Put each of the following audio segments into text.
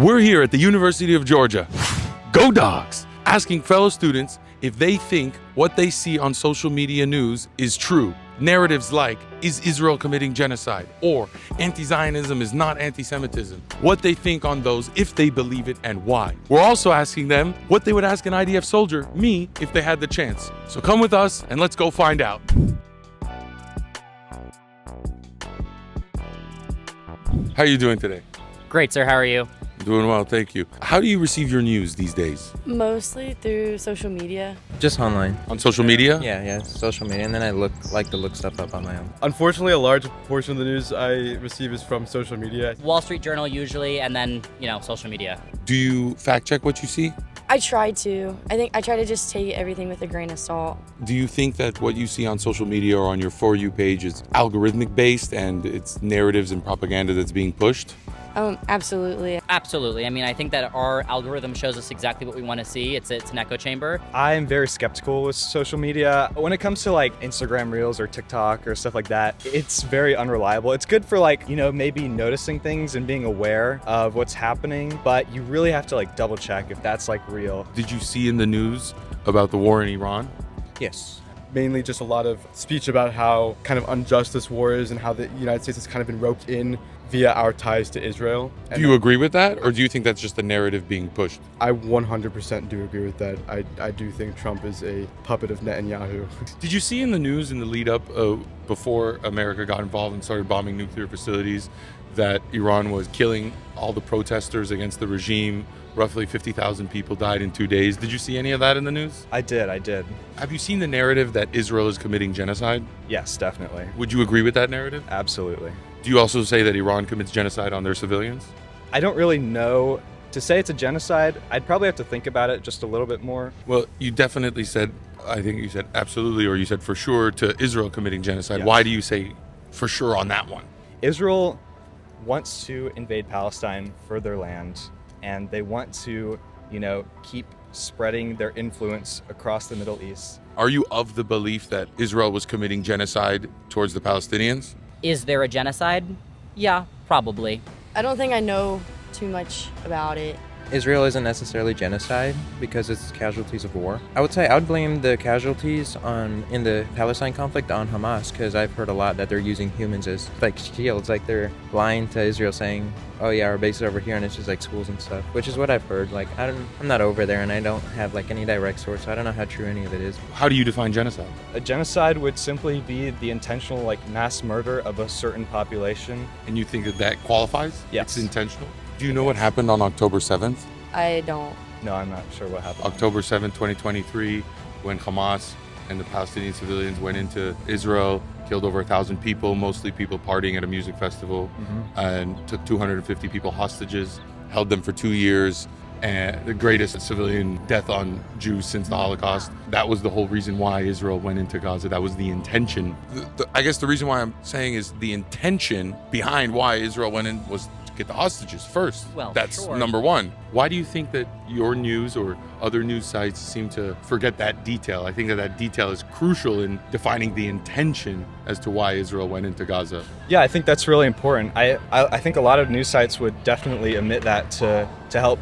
We're here at the University of Georgia. Go Dogs! Asking fellow students if they think what they see on social media news is true. Narratives like, is Israel committing genocide? Or anti-Zionism is not anti-Semitism. What they think on those, if they believe it, and why. We're also asking them what they would ask an IDF soldier, me, if they had the chance. So come with us and let's go find out. How are you doing today? Great, sir. How are you? Doing well, thank you. How do you receive your news these days? Mostly through social media. Just online. On social media? Yeah, social media, and then I like to look stuff up on my own. Unfortunately, a large portion of the news I receive is from social media. Wall Street Journal usually, and then, social media. Do you fact check what you see? I try to. I try to just take everything with a grain of salt. Do you think that what you see on social media or on your For You page is algorithmic based and it's narratives and propaganda that's being pushed? Absolutely. Absolutely. I think that our algorithm shows us exactly what we want to see. It's an echo chamber. I'm very skeptical with social media. When it comes to Instagram Reels or TikTok or stuff like that, it's very unreliable. It's good for maybe noticing things and being aware of what's happening, but you really have to double check if that's real. Did you see in the news about the war in Iran? Yes. Mainly just a lot of speech about how kind of unjust this war is and how the United States has kind of been roped in via our ties to Israel. Do you agree with that, or do you think that's just the narrative being pushed? I 100% do agree with that. I do think Trump is a puppet of Netanyahu. Did you see in the news in the lead up before America got involved and started bombing nuclear facilities that Iran was killing all the protesters against the regime? Roughly 50,000 people died in 2 days. Did you see any of that in the news? I did. Have you seen the narrative that Israel is committing genocide? Yes, definitely. Would you agree with that narrative? Absolutely. Do you also say that Iran commits genocide on their civilians? I don't really know. To say it's a genocide, I'd probably have to think about it just a little bit more. Well, you definitely said, I think you said absolutely, or you said for sure to Israel committing genocide. Yes. Why do you say for sure on that one? Israel wants to invade Palestine for their land, and they want to, keep spreading their influence across the Middle East. Are you of the belief that Israel was committing genocide towards the Palestinians? Is there a genocide? Yeah, probably. I don't think I know too much about it. Israel isn't necessarily genocide because it's casualties of war. I would say I would blame the casualties in the Palestine conflict on Hamas, because I've heard a lot that they're using humans as shields, they're lying to Israel saying, oh yeah, our base is over here, and it's just schools and stuff, which is what I've heard. I'm not over there, and I don't have any direct source, so I don't know how true any of it is. How do you define genocide? A genocide would simply be the intentional mass murder of a certain population. And you think that qualifies? Yes. It's intentional? Do you know what happened on October 7th? I don't. No, I'm not sure what happened. October 7th, 2023, when Hamas and the Palestinian civilians went into Israel, killed over 1,000 people, mostly people partying at a music festival, and took 250 people hostages, held them for 2 years, and the greatest civilian death on Jews since the Holocaust. That was the whole reason why Israel went into Gaza. That was the intention. I guess the reason why I'm saying is the intention behind why Israel went in was get the hostages first. Well, that's sure. Number one. Why do you think that your news or other news sites seem to forget that detail? I think that detail is crucial in defining the intention as to why Israel went into Gaza. Yeah, I think that's really important. I think a lot of news sites would definitely omit that to help,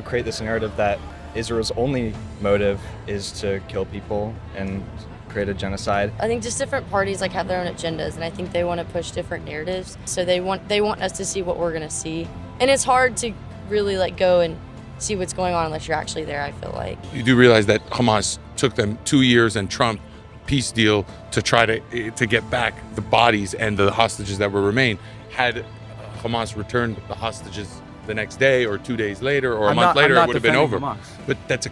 create this narrative that Israel's only motive is to kill people and create a genocide. I think just different parties have their own agendas, and I think they want to push different narratives. So they want us to see what we're going to see. And it's hard to really go and see what's going on unless you're actually there, I feel like. You do realize that Hamas took them 2 years and Trump peace deal to try to get back the bodies and the hostages that were remain. Had Hamas returned the hostages the next day or 2 days later or a month later, it would have been over. Hamas. But that's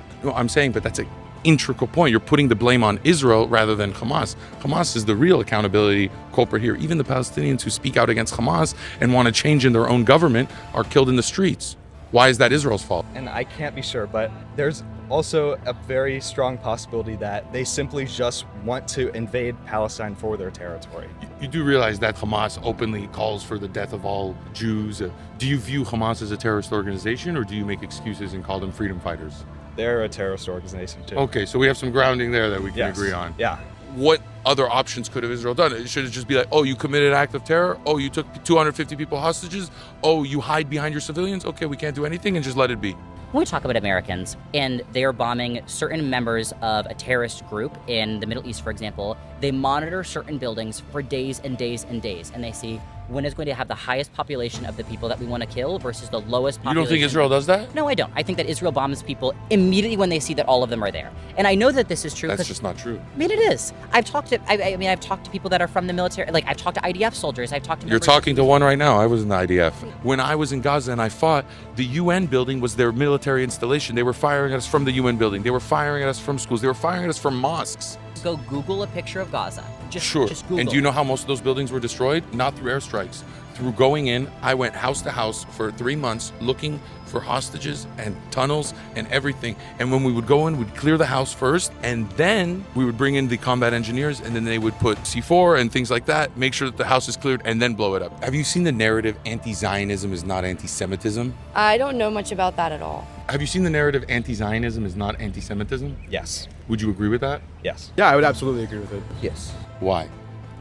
an integral point. You're putting the blame on Israel rather than Hamas. Hamas is the real accountability culprit here. Even the Palestinians who speak out against Hamas and want to change in their own government are killed in the streets. Why is that Israel's fault? And I can't be sure, but there's also a very strong possibility that they simply just want to invade Palestine for their territory. You do realize that Hamas openly calls for the death of all Jews. Do you view Hamas as a terrorist organization, or do you make excuses and call them freedom fighters? They're a terrorist organization too. Okay, so we have some grounding there that we can agree on. Yeah. what other options could have Israel done? It should just be like, oh, you committed an act of terror. Oh, you took 250 people hostages. Oh, you hide behind your civilians. Okay, we can't do anything, and just let it be. When we talk about Americans and they are bombing certain members of a terrorist group in the Middle East, for example, they monitor certain buildings for days and days and days, and they see when is going to have the highest population of the people that we want to kill versus the lowest population. You don't think Israel does that? No, I don't. I think that Israel bombs people immediately when they see that all of them are there. And I know that this is true. That's just not true. I mean, it is. I've talked to, I've talked to people that are from the military. Like, I've talked to IDF soldiers. I've talked to. You're talking to one right now. I was in the IDF. When I was in Gaza and I fought, the UN building was their military installation. They were firing at us from the UN building. They were firing at us from schools. They were firing at us from mosques. Go Google a picture of Gaza. Just Google. And do you know how most of those buildings were destroyed? Not through airstrikes. Through going in, I went house to house for 3 months looking for hostages and tunnels and everything. And when we would go in, we'd clear the house first, and then we would bring in the combat engineers, and then they would put C4 and things like that, make sure that the house is cleared, and then blow it up. Have you seen the narrative anti-Zionism is not anti-Semitism? I don't know much about that at all. Have you seen the narrative anti-Zionism is not anti-Semitism? Yes. Would you agree with that? Yes. Yeah, I would absolutely agree with it. Yes. Why?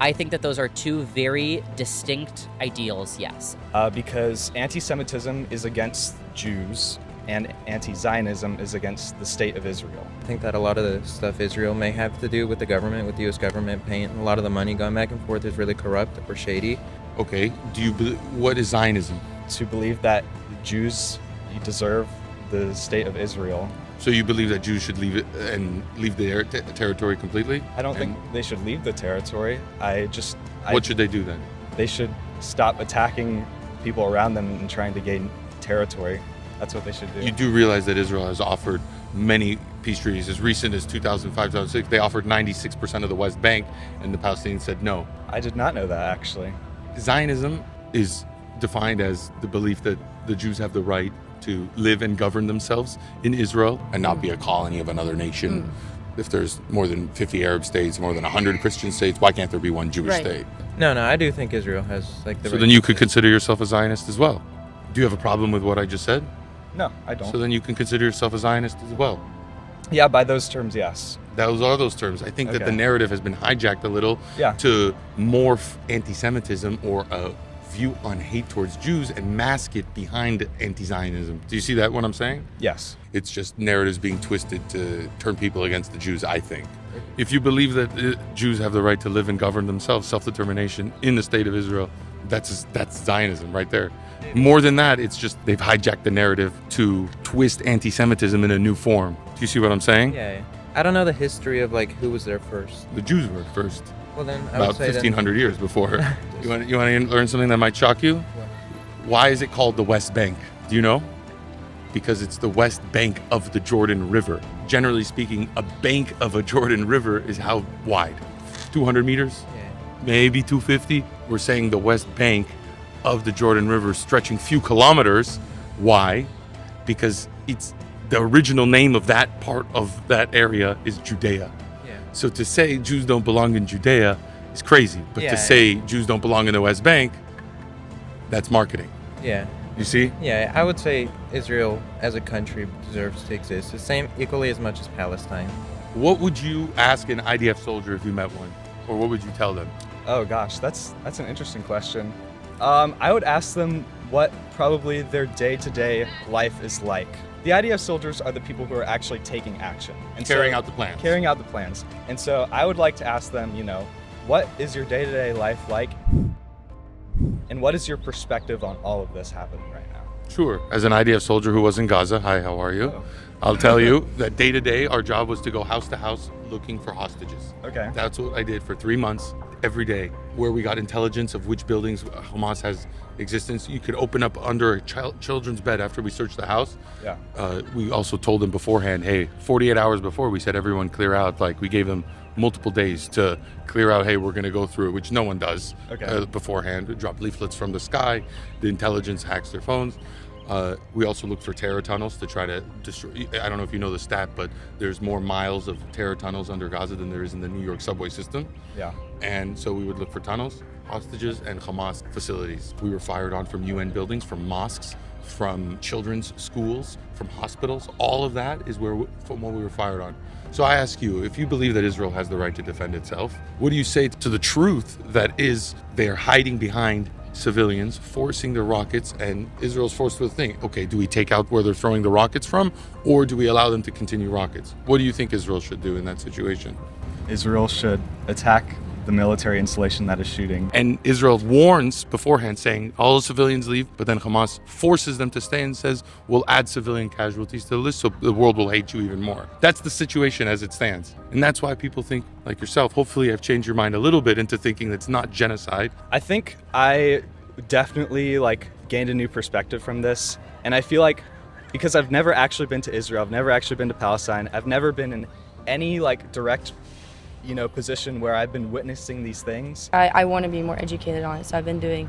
I think that those are two very distinct ideals, yes. Because anti-Semitism is against Jews and anti-Zionism is against the state of Israel. I think that a lot of the stuff Israel may have to do with the government, with the U.S. government paying a lot of the money going back and forth is really corrupt or shady. Okay, what is Zionism? To believe that the Jews deserve the state of Israel. So you believe that Jews should leave it and leave their territory completely? I don't think they should leave the territory. What should they do then? They should stop attacking people around them and trying to gain territory. That's what they should do. You do realize that Israel has offered many peace treaties. As recent as 2005, 2006, they offered 96% of the West Bank, and the Palestinians said no. I did not know that, actually. Zionism is defined as the belief that the Jews have the right to live and govern themselves in Israel and not be a colony of another nation. If there's more than 50 Arab states, more than 100 Christian states, why can't there be one Jewish state? No, I do think Israel has like the. So then you could consider yourself a Zionist as well. Do you have a problem with what I just said? No, I don't. So then you can consider yourself a Zionist as well. Yeah, by those terms, yes. Those are those terms. I think that the Okay. narrative has been hijacked a little to morph anti-Semitism or a view on hate towards Jews and mask it behind anti-Zionism. Do you see that, what I'm saying? Yes. It's just narratives being twisted to turn people against the Jews, I think. If you believe that Jews have the right to live and govern themselves, self-determination in the state of Israel, that's Zionism right there. More than that, it's just they've hijacked the narrative to twist anti-Semitism in a new form. Do you see what I'm saying? Yeah. I don't know the history of like who was there first. The Jews were first. Well, then I About would say 1,500 years before. You want to learn something that might shock you? Why is it called the West Bank? Do you know? Because it's the West Bank of the Jordan River. Generally speaking, a bank of a Jordan River is how wide? 200 meters? Yeah. Maybe 250? We're saying the West Bank of the Jordan River stretching few kilometers. Why? Because it's the original name of that part of that area is Judea. Yeah. So to say Jews don't belong in Judea is crazy. But Yeah. to say Jews don't belong in the West Bank, that's marketing. Yeah. You see? Yeah, I would say Israel as a country deserves to exist the same equally as much as Palestine. What would you ask an IDF soldier if you met one? Or what would you tell them? Oh gosh, that's an interesting question. I would ask them what probably their day-to-day life is like. The IDF soldiers are the people who are actually taking action. And Carrying out the plans. Carrying out the plans. And so I would like to ask them, what is your day-to-day life like? And what is your perspective on all of this happening right now? Sure. As an IDF soldier who was in Gaza, hi, how are you? Oh. I'll tell you that day to day, our job was to go house to house looking for hostages. Okay. That's what I did for 3 months, every day, where we got intelligence of which buildings Hamas has existence. You could open up under a children's bed after we searched the house. Yeah. We also told them beforehand, hey, 48 hours before, we said everyone clear out. Like, we gave them multiple days to clear out, hey, we're going to go through it, which no one does beforehand. We drop leaflets from the sky. The intelligence hacks their phones. We also looked for terror tunnels to try to destroy. I don't know if you know the stat, but there's more miles of terror tunnels under Gaza than there is in the New York subway system. Yeah. And so we would look for tunnels, hostages, and Hamas facilities. We were fired on from UN buildings, from mosques, from children's schools, from hospitals. All of that is from what we were fired on. So I ask you, if you believe that Israel has the right to defend itself, what do you say to the truth that is they're hiding behind civilians, forcing the rockets, and Israel's forced to think, okay, do we take out where they're throwing the rockets from, or do we allow them to continue rockets? What do you think Israel should do in that situation? Israel should attack the military installation that is shooting. And Israel warns beforehand, saying all the civilians leave, but then Hamas forces them to stay and says, we'll add civilian casualties to the list so the world will hate you even more. That's the situation as it stands. And that's why people think, like yourself, hopefully I've changed your mind a little bit into thinking that's not genocide. I think I definitely gained a new perspective from this. And I feel like, because I've never actually been to Israel, I've never actually been to Palestine, I've never been in any direct position where I've been witnessing these things. I want to be more educated on it, so I've been doing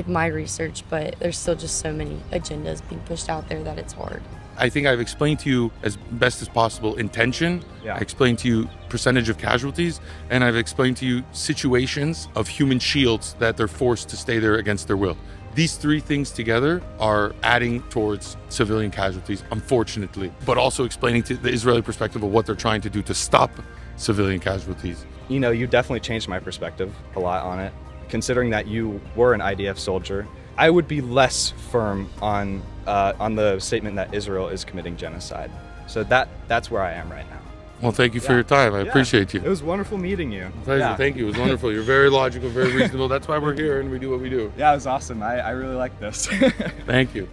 my research, but there's still just so many agendas being pushed out there that it's hard. I think I've explained to you as best as possible intention. Yeah. I explained to you percentage of casualties, and I've explained to you situations of human shields that they're forced to stay there against their will. These three things together are adding towards civilian casualties, unfortunately, but also explaining to the Israeli perspective of what they're trying to do to stop civilian casualties. You definitely changed my perspective a lot on it. Considering that you were an IDF soldier, I would be less firm on the statement that Israel is committing genocide. So that's where I am right now. Well, thank you for your time. I appreciate you. It was wonderful meeting you. Pleasure. Yeah. Thank you. It was wonderful. You're very logical, very reasonable. That's why we're here and we do what we do. Yeah, it was awesome. I really like this. Thank you.